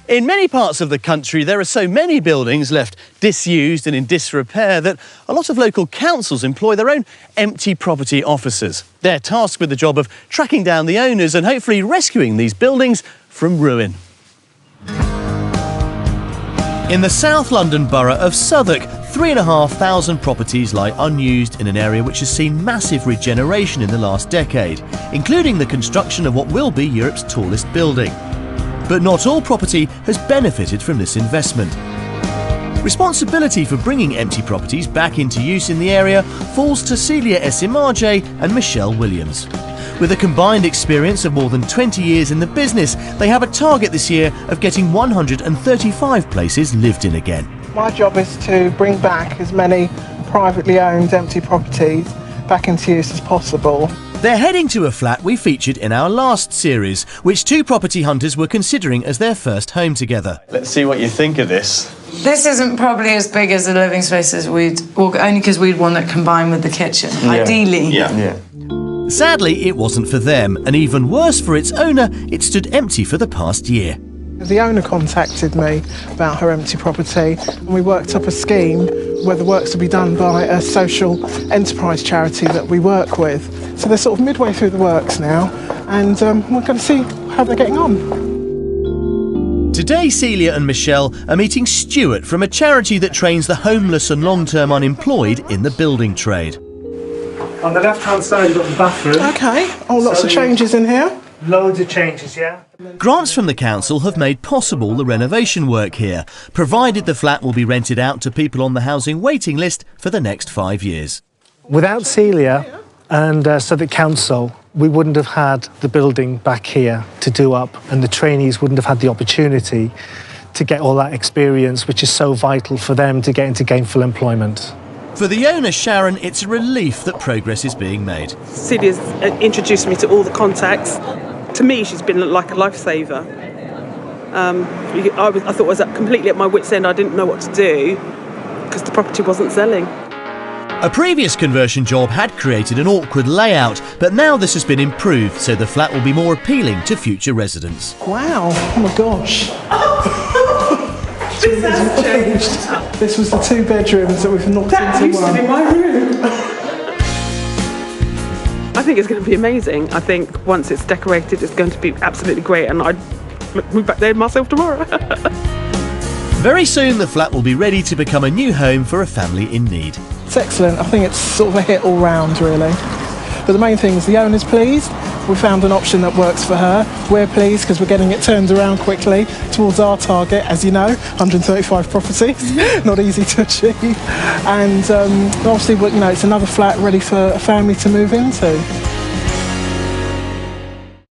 In many parts of the country, there are so many buildings left disused and in disrepair that a lot of local councils employ their own empty property officers. They're tasked with the job of tracking down the owners and hopefully rescuing these buildings from ruin. In the South London borough of Southwark, 3,500 properties lie unused in an area which has seen massive regeneration in the last decade, including the construction of what will be Europe's tallest building. But not all property has benefited from this investment. Responsibility for bringing empty properties back into use in the area falls to Celia Esimaje and Michelle Williams. With a combined experience of more than 20 years in the business, they have a target this year of getting 135 places lived in again. My job is to bring back as many privately owned empty properties back into use as possible. They're heading to a flat we featured in our last series, which two property hunters were considering as their first home together. Let's see what you think of this. This isn't probably as big as the living space as only because we'd want it combined with the kitchen, ideally. Yeah. Sadly, it wasn't for them, and even worse for its owner, it stood empty for the past year. The owner contacted me about her empty property, and we worked up a scheme where the works to be done by a social enterprise charity that we work with. So they're sort of midway through the works now, and we're going to see how they're getting on. Today, Celia and Michelle are meeting Stuart from a charity that trains the homeless and long-term unemployed in the building trade. On the left-hand side, you've got the bathroom. OK. Oh, lots of changes in here. Loads of changes, yeah. Grants from the council have made possible the renovation work here, provided the flat will be rented out to people on the housing waiting list for the next 5 years. Without Celia and Southwark Council, we wouldn't have had the building back here to do up, and the trainees wouldn't have had the opportunity to get all that experience, which is so vital for them to get into gainful employment. For the owner, Sharon, it's a relief that progress is being made. Celia's introduced me to all the contacts. To me, she's been like a lifesaver. I thought I was completely at my wit's end. I didn't know what to do because the property wasn't selling. A previous conversion job had created an awkward layout, but now this has been improved, so the flat will be more appealing to future residents. Wow, oh my gosh. This has changed. This was the 2 bedrooms that we've knocked into one. That used to be my room. I think it's going to be amazing. I think once it's decorated, it's going to be absolutely great, and I'd move back there myself tomorrow. Very soon, the flat will be ready to become a new home for a family in need. It's excellent. I think it's sort of a hit all round, really. But the main thing is the owner's pleased. We found an option that works for her. We're pleased because we're getting it turned around quickly towards our target, as you know, 135 properties. Not easy to achieve. And obviously, it's another flat ready for a family to move into.